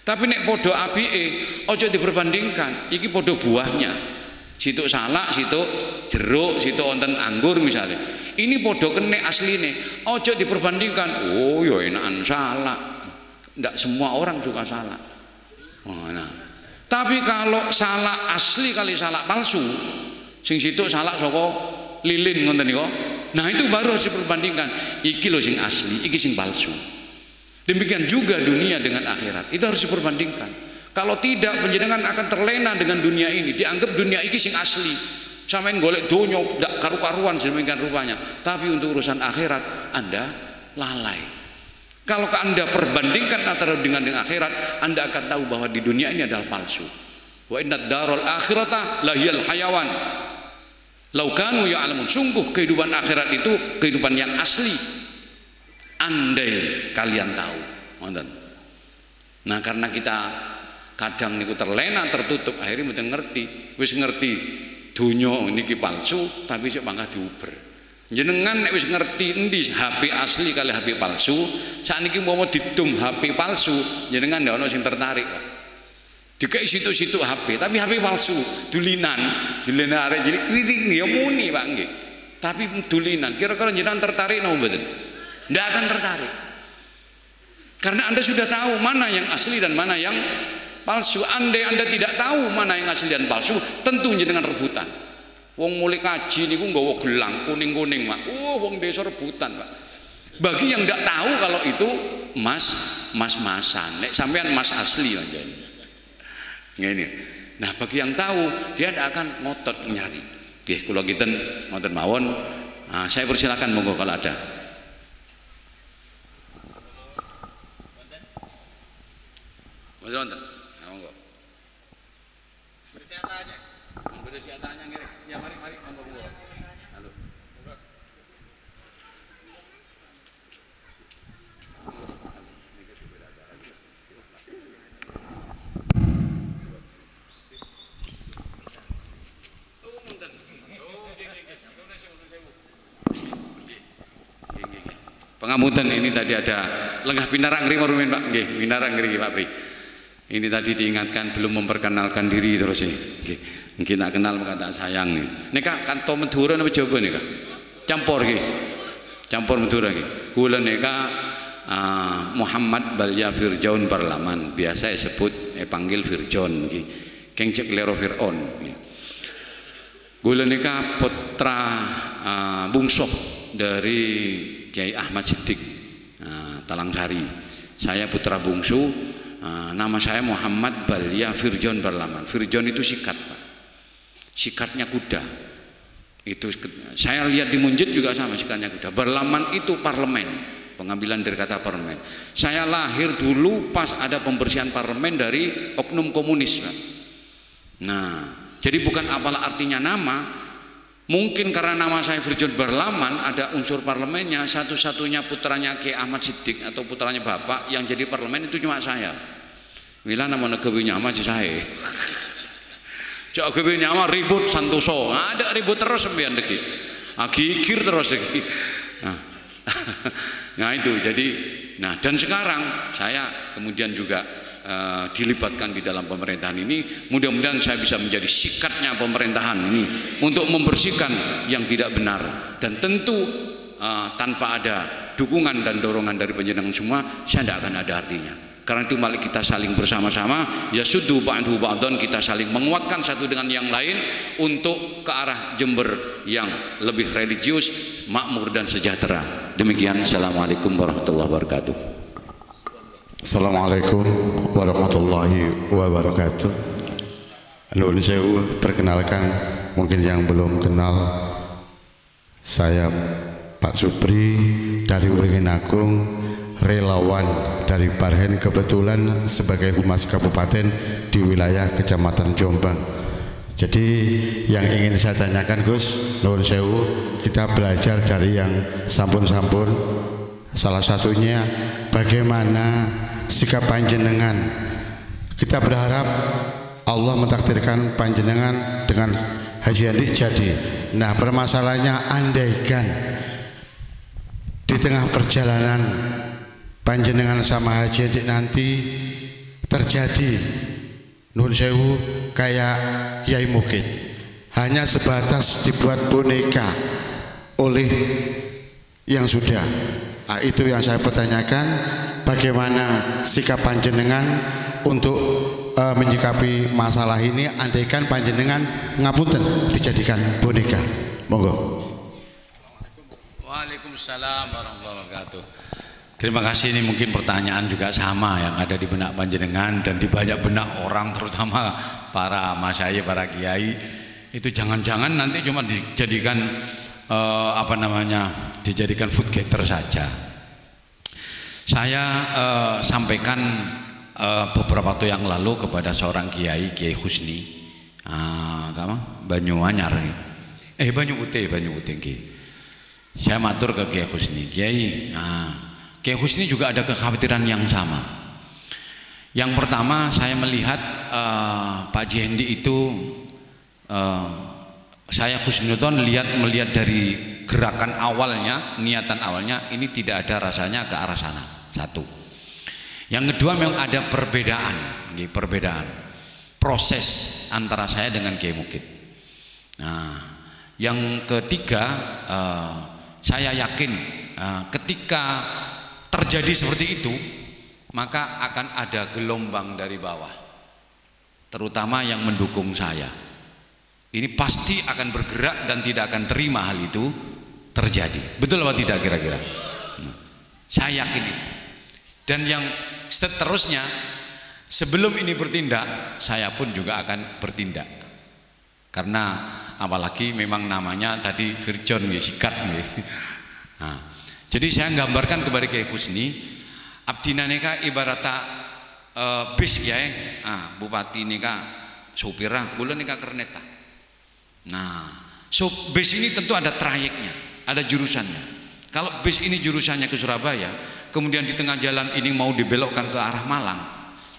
Tapi nek podo apike ojo diperbandingkan, iki podo buahnya. Situ salak, situ jeruk, situ wonten anggur misalnya. Ini podo kene asline, ojo diperbandingkan. Oh ya enakan salak. Ndak semua orang suka salak. Nah. Tapi kalau salak asli kali salak palsu, sing situ salak saka lilin ngoten niku. Nah itu baru harus diperbandingkan. Iki lho sing asli, iki sing palsu. Demikian juga dunia dengan akhirat. Itu harus diperbandingkan. Kalau tidak, panjenengan akan terlena dengan dunia ini. Dianggap dunia iki sing asli. Samain golek donya ndak karu-karuan sedemikian rupanya. Tapi untuk urusan akhirat Anda lalai. Kalau Anda perbandingkan antara dengan akhirat, Anda akan tahu bahwa di dunia ini adalah palsu. Wa inna darul akhirata lahiyal hayawan. Laukanu ya'lamun, sungguh kehidupan akhirat itu kehidupan yang asli. Andai kalian tahu. Nah karena kita kadang niku terlena, tertutup, akhirnya mboten ngerti. Wis ngerti dunya niki palsu, tapi sik mangga diuber. Jenengan nek wis ngerti endi HP asli kali HP palsu, sakniki mau didum HP palsu, jenengan ndak ono sing tertarik. Dikai situ-situ HP, tapi HP palsu, dulinan arek jadi kritik ya muni Pak nggih. Tapi dulinan, kira-kira jenengan tertarik napa mboten? Ndak akan tertarik. Karena Anda sudah tahu mana yang asli dan mana yang palsu. Andai Anda tidak tahu mana yang asli dan palsu, tentu jenengan rebutan. Wong mulai kaji niku nggawa gelang kuning-kuning, Pak. Wong desa rebutan, Pak. Bagi yang ndak tahu kalau itu mas-masan. Nek sampean mas asli aja. Ngene. Nah, bagi yang tahu dia tidak akan ngotot nyari. Nggih, kula kinten ngoten mawon. Saya persilakan monggo kalau ada. Wonten. Monggo. Bersiap aja. Bersiap tanya ngene. Ya mari monggo. Halo. Pangapunten, ini tadi ada lenggah pinarak ngri marumin Pak. Nggih, pinarak ngri Pak Pri. Ini tadi diingatkan belum memperkenalkan diri terus nggih. Nggih tak kenal maka tak sayang nih. Nika kanto Madura napa Jawa nika? Campur nggih. Campur Madura nggih. kula nika Muhammad Balya Firjaun Parlaman, biasa disebut panggil Firjaun nggih. Keng cek lero Fir'aun. Kula nika putra bungsu dari Kiai Ahmad Siddiq Talangsari. Saya putra bungsu, nama saya Muhammad Balya Firjaun Parlaman. Firjaun itu sikat, Pak. Sikatnya kuda. Itu saya lihat di Munjid juga sama sikatnya kuda. Berlaman itu parlemen, pengambilan dari kata parlemen. Saya lahir dulu pas ada pembersihan parlemen dari oknum komunis, Pak. Nah, jadi bukan apalah artinya nama. Mungkin karena nama saya Firjaun Berlaman ada unsur parlemennya. Satu-satunya putranya Kiai Ahmad Siddiq atau putranya bapak yang jadi parlemen itu cuma saya. Bila nama negerinya sama saya. Cak gewe nyama ribut santoso. Ada ribut terus sembian deki. Gigir terus deki. Nah itu jadi. Nah dan sekarang saya kemudian juga dilibatkan di dalam pemerintahan ini. Mudah-mudahan saya bisa menjadi sikatnya pemerintahan ini untuk membersihkan yang tidak benar. Dan tentu tanpa ada dukungan dan dorongan dari panjenengan semua, saya tidak akan ada artinya. Karena itu mari kita saling bersama-sama, ya suddu ba'du ba'don, kita saling menguatkan satu dengan yang lain untuk ke arah Jember yang lebih religius, makmur dan sejahtera. Demikian, assalamualaikum warahmatullahi wabarakatuh. Assalamualaikum warahmatullahi wabarakatuh. Nuhun sewu, perkenalkan mungkin yang belum kenal, saya Pak Supri dari Beringin Agung, relawan dari Parhen, kebetulan sebagai humas kabupaten di wilayah Kecamatan Jombang. Jadi yang ingin saya tanyakan Gus, nuhun sewu, kita belajar dari yang sampun-sampun. Salah satunya bagaimana sikap panjenengan. Kita berharap Allah mentakdirkan panjenengan dengan Haji Andi jadi. Nah permasalahannya, andaikan di tengah perjalanan panjenengan sama Haji Andi nanti terjadi nun sewu kayak Kiai Mukid, hanya sebatas dibuat boneka oleh yang sudah. Nah, itu yang saya pertanyakan, bagaimana sikap panjenengan untuk menyikapi masalah ini andaikan panjenengan ngapunten dijadikan boneka. Monggo. Waalaikumsalam warahmatullahi wabarakatuh. Terima kasih. Ini mungkin pertanyaan juga sama yang ada di benak panjenengan dan di banyak benak orang, terutama para masyayikh, para kiai. Itu jangan-jangan nanti cuma dijadikan dijadikan food getter saja. Saya sampaikan beberapa waktu yang lalu kepada seorang kiai, Kiai Husni, Banyuanyar, Banyu Putih. Saya matur ke Kiai Husni, Kiai Husni juga ada kekhawatiran yang sama. Yang pertama, saya melihat Pak Jendi itu, saya husnudon melihat dari gerakan awalnya, niatan awalnya, ini tidak ada rasanya ke arah sana. Satu. Yang kedua, memang ada perbedaan proses antara saya dengan Kiai Mukid. Nah, yang ketiga, saya yakin ketika terjadi seperti itu, maka akan ada gelombang dari bawah, terutama yang mendukung saya. Ini pasti akan bergerak dan tidak akan terima hal itu terjadi. Betul apa tidak kira-kira? Saya yakin itu. Dan yang seterusnya, sebelum ini bertindak, saya pun juga akan bertindak. Karena apalagi memang namanya tadi Firjaun, sikat. Nah, jadi saya gambarkan kepada Kiai Husni, abdina nika ibarata bis kiai, bupati nika supirah, kula nika kerneta. Nah, bis ini tentu ada trayeknya, ada jurusannya. Kalau bis ini jurusannya ke Surabaya, kemudian di tengah jalan ini mau dibelokkan ke arah Malang,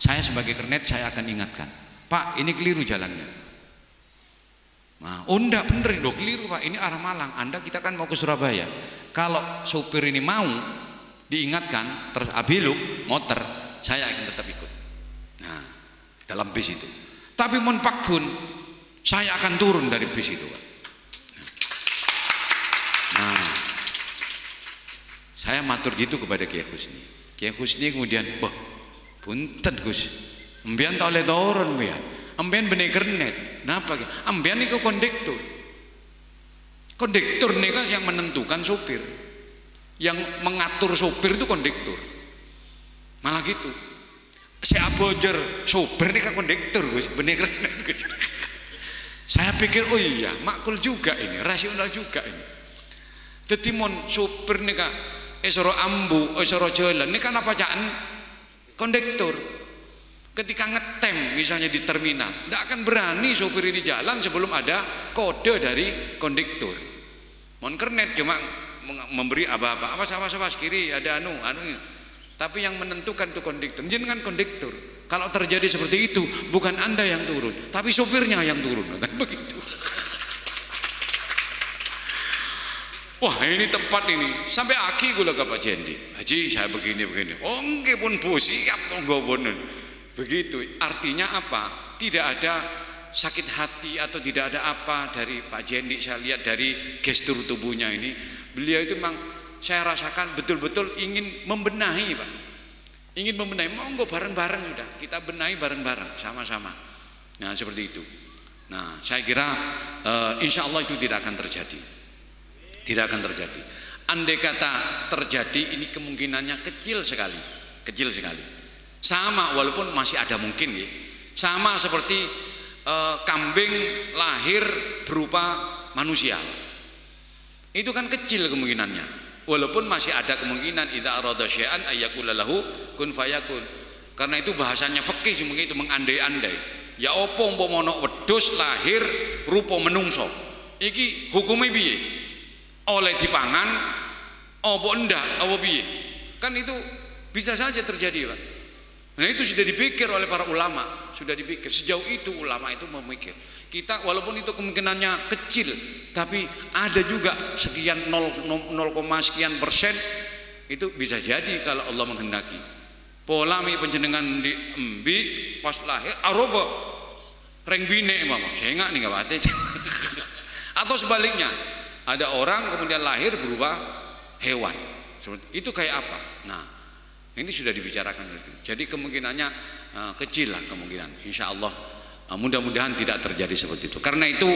saya sebagai kernet saya akan ingatkan, Pak, ini keliru jalannya. Nah, enggak bener dong, keliru Pak, ini arah Malang, kita kan mau ke Surabaya. Kalau sopir ini mau diingatkan, terus belok motor, saya akan tetap ikut. Nah, dalam bis itu. Tapi mon pakun, saya akan turun dari bis itu, Pak. Nah, Saya matur gitu kepada Kiai Husni. Kiai Husni kemudian, "Bah, punten Gus. Ambean tak oleh turun mbiyen. Ambean bener kernet. Napa ki? Ambean niku kondektur. Kondektur niku yang menentukan sopir. Yang mengatur sopir itu kondektur. Malah gitu. Saya abojer sopir niku kondektur Gus, bener kernet Gus." Saya pikir, oh iya, makul juga ini, rasional juga ini. Dadi mon sopir nika esoro ambu, esoro jalan, ini kan apa caan? Kondektur. Ketika ngetem misalnya di terminal, tidak akan berani sopir ini jalan sebelum ada kode dari kondektur. Mon kernet cuma memberi apa-apa, awas kiri ada anu ini. Tapi yang menentukan itu kondektur. Jenengan kondektur. Kalau terjadi seperti itu, bukan Anda yang turun, tapi sopirnya yang turun. Begitu. Wah, ini tepat ini. Sampai aki gula ke Pak Jendi. Haji, saya begini. Oh, nggih pun Bu, siap monggo bonen. Begitu. Artinya apa? Tidak ada sakit hati atau tidak ada apa dari Pak Jendi. Saya lihat dari gestur tubuhnya ini, beliau itu memang saya rasakan betul-betul ingin membenahi, Pak. Ingin membenahi, monggo bareng-bareng sudah. Kita benahi bareng-bareng, sama-sama. Nah, seperti itu. Nah, saya kira insya Allah itu tidak akan terjadi. Tidak akan terjadi. Andai kata terjadi, ini kemungkinannya kecil sekali. Kecil sekali. Sama, walaupun masih ada mungkin ya. Sama seperti kambing lahir berupa manusia. Itu kan kecil kemungkinannya. Walaupun masih ada kemungkinan idza arada syai'an ayyakula lahu kun fayakun. Karena itu bahasanya fikih seperti itu, mengandai-andai. Ya opo umpama wedhus lahir rupa menungso. Iki hukume piye? Oleh dipangan apa ndak apa piye? Kan itu bisa saja terjadi, Pak. Nah, itu sudah dipikir oleh para ulama, sudah dipikir. Sejauh itu ulama itu memikir. Kita walaupun itu kemungkinannya kecil, tapi ada juga sekian 0, sekian persen itu bisa jadi kalau Allah menghendaki. Pola mi penjenengan di embi pas lahir aroba reng bine mama, saya enggak nih enggak bate. Atau sebaliknya, ada orang kemudian lahir berupa hewan. Itu kayak apa? Nah, ini sudah dibicarakan itu. Jadi kemungkinannya kecil lah kemungkinan. Insya Allah mudah-mudahan tidak terjadi seperti itu. Karena itu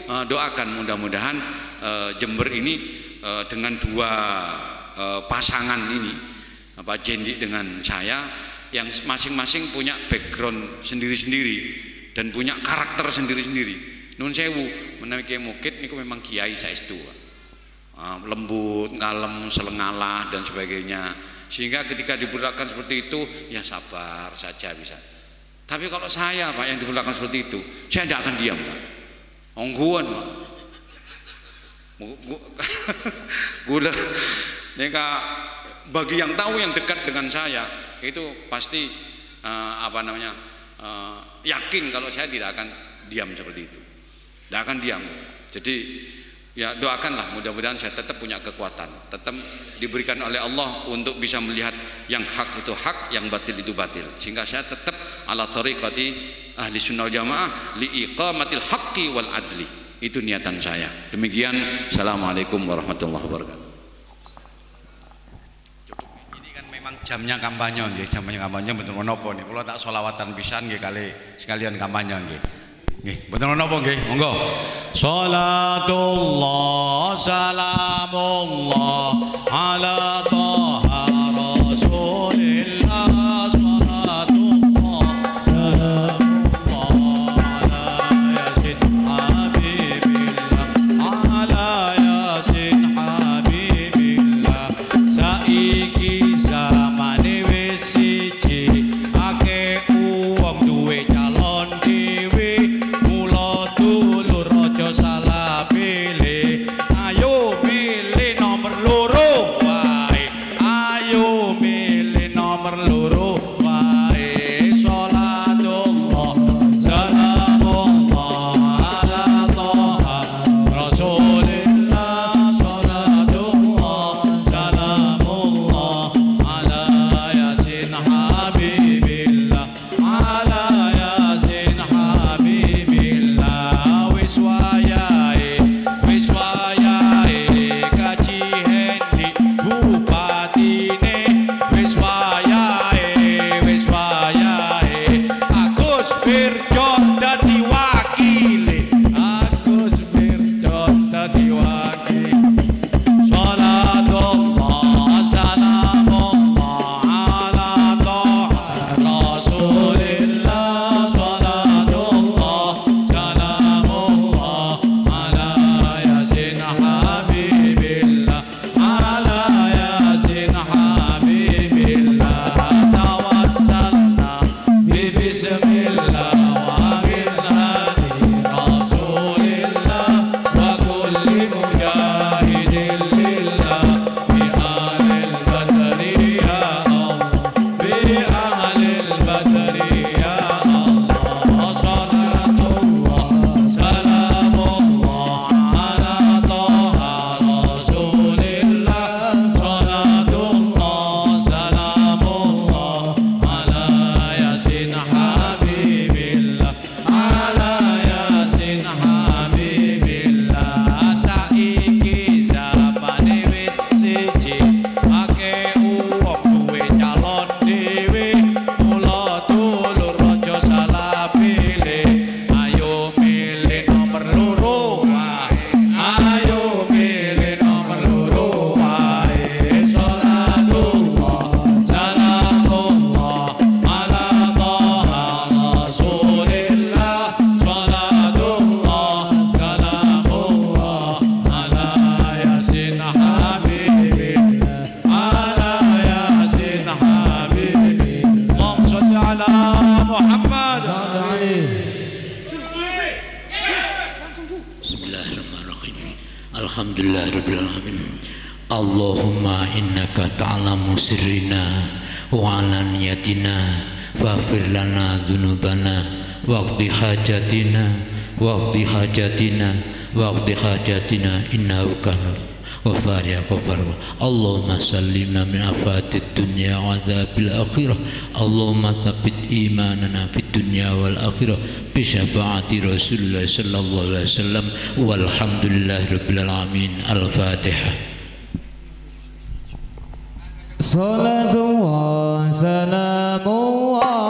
doakan mudah-mudahan Jember ini dengan dua pasangan ini, Pak Jendi dengan saya, yang masing-masing punya background sendiri-sendiri dan punya karakter sendiri-sendiri. Nun sewu menawi Kiai Mukid niku memang kiai saestu. Lembut, kalem, selengalah dan sebagainya. Sehingga ketika diperlakukan seperti itu, ya sabar saja bisa. Tapi kalau saya, Pak, yang diperlakukan seperti itu, saya tidak akan diam, Pak. Ongguan, Pak. Gula, bagi yang tahu yang dekat dengan saya, itu pasti yakin kalau saya tidak akan diam seperti itu. Tidak akan diam. Jadi ya doakanlah mudah-mudahan saya tetap punya kekuatan, tetap diberikan oleh Allah untuk bisa melihat yang hak itu hak, yang batil itu batil, sehingga saya tetap ala tariqati ahli sunnah jamaah li iqamatil haqqi wal adli. Itu niatan saya. Demikian. Assalamualaikum warahmatullahi wabarakatuh. Ini kan memang jamnya kampanye nggih, jamnya kampanye betul menapa nih. Kalau tak sholawatan pisan nggih kali sekalian kampanye nggih. Nggih, betul menapa nggih? Monggo. Salatullah salamullah ala Taha Rasulillah. Salatullah salamullah ala Yasin Habibillah, ala Yasin Habibillah. Saiki zamane wis siji, akeh wong duwe calon dhewe. Salah pilih, ayo pilih nomor loro. Alhamdulillahirabbil alamin. Allahumma innaka ta'lamu sirrina wa alaniyatina faghfir lana dzunubana waqdi hajatina innahu kana ghafar ya ghafar. Allahumma sallimna min afatid dunya wa adzabil akhirah. Allahumma tsabbit imanana fid dunya wal akhirah bi syafaati Rasulullah sallallahu alaihi wasallam walhamdulillahirabbil alamin. Al-Fatihah. Salatullah salamullah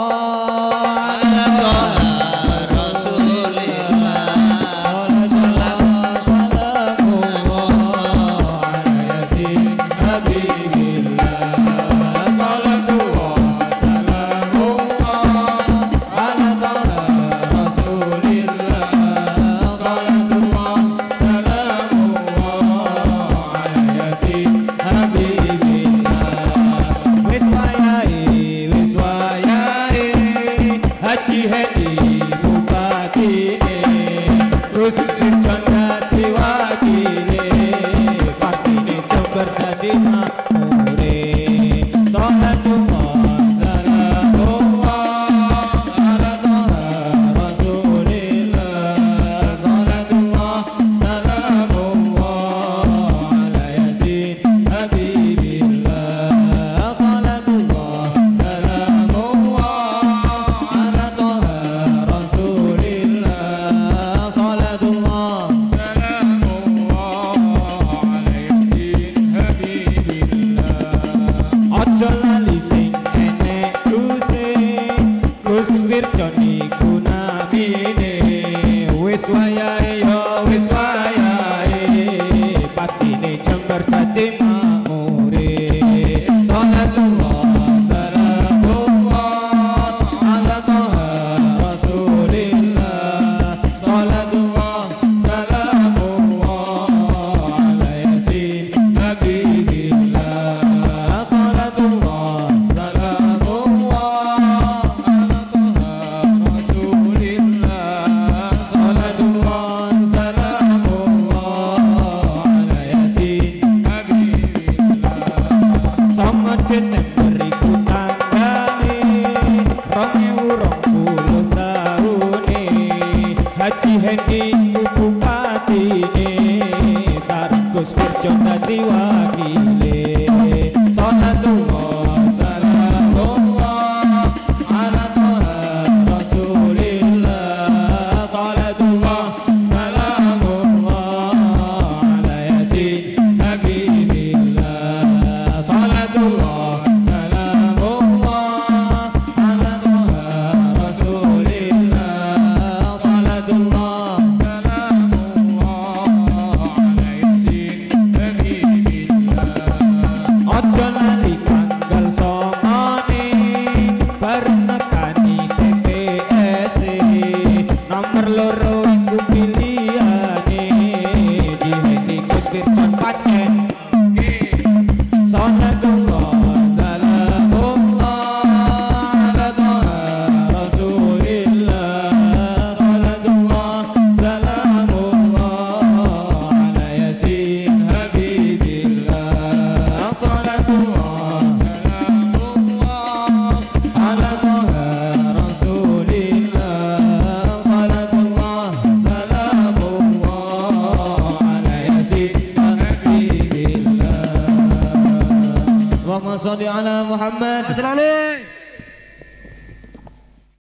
Sholli ala Muhammad.